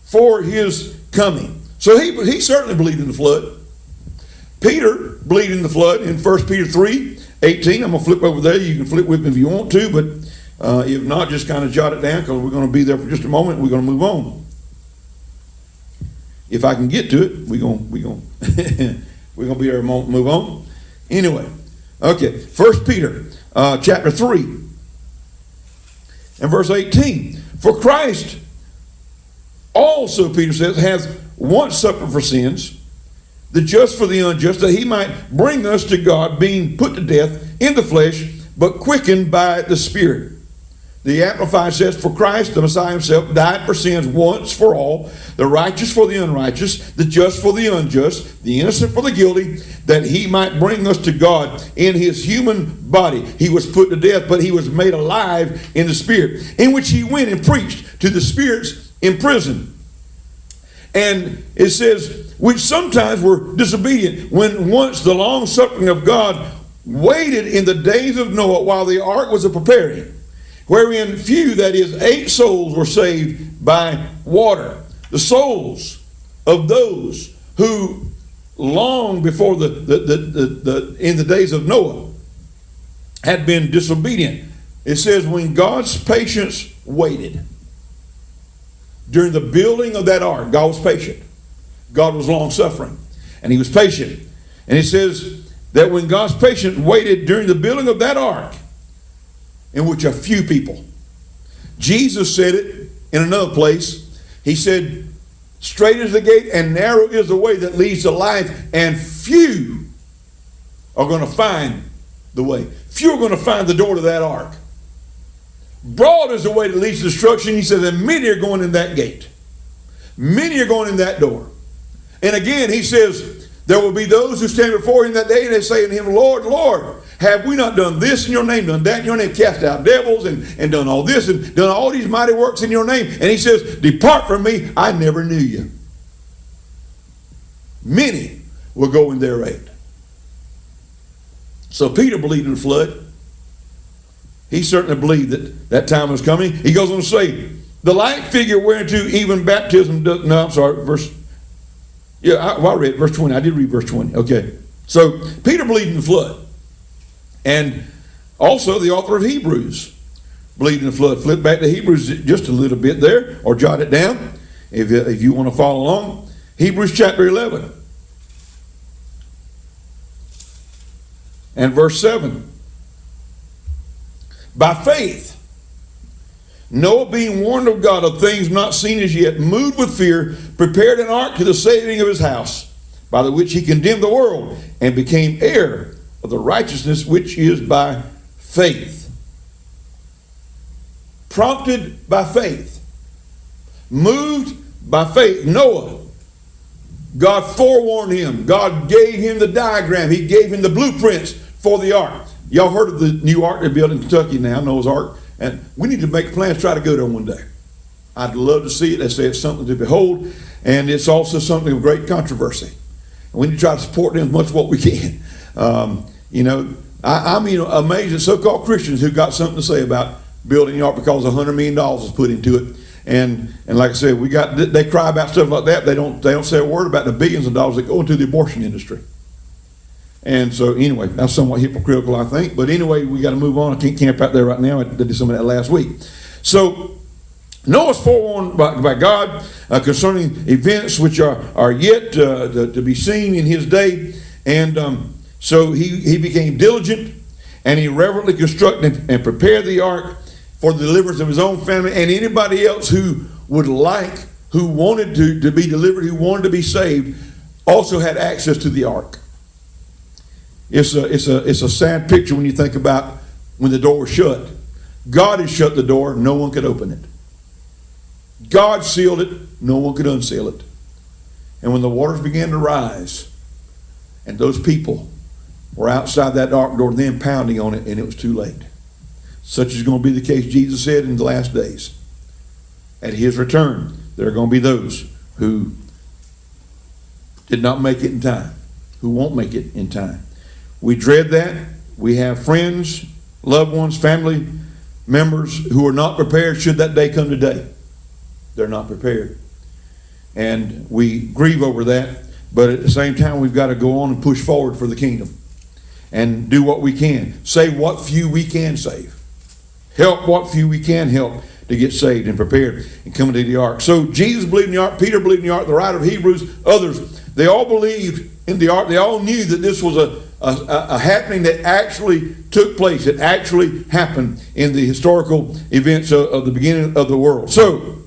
for his coming. So he certainly believed in the flood. Peter believed in the flood in 1 Peter 3:18. I'm going to flip over there. You can flip with me if you want to, but if not, just kind of jot it down because we're going to be there for just a moment. We're going to move on. If I can get to it, we're going to be there a moment, move on. Anyway, okay, 1 Peter chapter 3 and verse 18. For Christ also, Peter says, has once suffered for sins, the just for the unjust, that he might bring us to God, being put to death in the flesh, but quickened by the Spirit. The Amplified says, for Christ, the Messiah himself, died for sins once for all, the righteous for the unrighteous, the just for the unjust, the innocent for the guilty, that he might bring us to God in his human body. He was put to death, but he was made alive in the Spirit, in which he went and preached to the spirits in prison. And it says, which sometimes were disobedient, when once the long suffering of God waited in the days of Noah while the ark was a preparing, wherein few, that is 8 souls, were saved by water. The souls of those who long before in the days of Noah had been disobedient. It says when God's patience waited during the building of that ark, God was patient. God was long suffering, and he was patient. And it says that when God's patience waited during the building of that ark, in which a few people. Jesus said it in another place. He said, straight is the gate and narrow is the way that leads to life, and few are going to find the way. Few are going to find the door to that ark. Broad is the way that leads to destruction. He said, and many are going in that gate. Many are going in that door. And again, he says, there will be those who stand before him that day, and they say unto him, Lord, Lord, have we not done this in your name, done that in your name, cast out devils, and done all this, and done all these mighty works in your name? And he says, depart from me, I never knew you. Many will go in their aid. So Peter believed in the flood. He certainly believed that that time was coming. He goes on to say, the like figure whereunto even baptism does, no, I'm sorry, I read verse 20. I did read verse 20. Okay. So Peter believed in the flood. And also the author of Hebrews believed in the flood. Flip back to Hebrews just a little bit there, or jot it down if you want to follow along. Hebrews chapter 11 and verse 7. By faith, Noah, being warned of God of things not seen as yet, moved with fear, prepared an ark to the saving of his house, by the which he condemned the world, and became heir of the righteousness which is by faith. Prompted by faith, moved by faith, Noah, God forewarned him. God gave him the diagram. He gave him the blueprints for the ark. Y'all heard of the new ark they built in Kentucky now, Noah's Ark? And we need to make plans to try to go there one day. I'd love to see it. They say it's something to behold, and it's also something of great controversy. And we need to try to support them as much as what we can. I'm amazed at so-called Christians who got something to say about building the ark because $100 million was put into it. And like I said, they cry about stuff like that. They don't say a word about the billions of dollars that go into the abortion industry. And so anyway, that's somewhat hypocritical, I think. But anyway, we got to move on. I can't camp out there right now. I did some of that last week. So Noah's forewarned by God concerning events which are yet to be seen in his day. And so he became diligent, and he reverently constructed and prepared the ark for the deliverance of his own family and anybody else who wanted to be delivered, who wanted to be saved, also had access to the ark. It's a sad picture when you think about when the door was shut. God had shut the door, no one could open it. God sealed it, no one could unseal it. And when the waters began to rise, and those people were outside that ark door, then pounding on it, and it was too late. Such is going to be the case, Jesus said, in the last days. At his return, there are going to be those who did not make it in time, who won't make it in time. We dread that. We have friends, loved ones, family members who are not prepared should that day come today. They're not prepared. and we grieve over that. But at the same time, we've got to go on and push forward for the kingdom and do what we can. Save what few we can save. Help what few we can help to get saved and prepared and come into the ark. So Jesus believed in the ark. Peter believed in the ark. The writer of Hebrews, others, they all believed in the ark. They all knew that this was a happening that actually took place. It actually happened in the historical events of the beginning of the world. So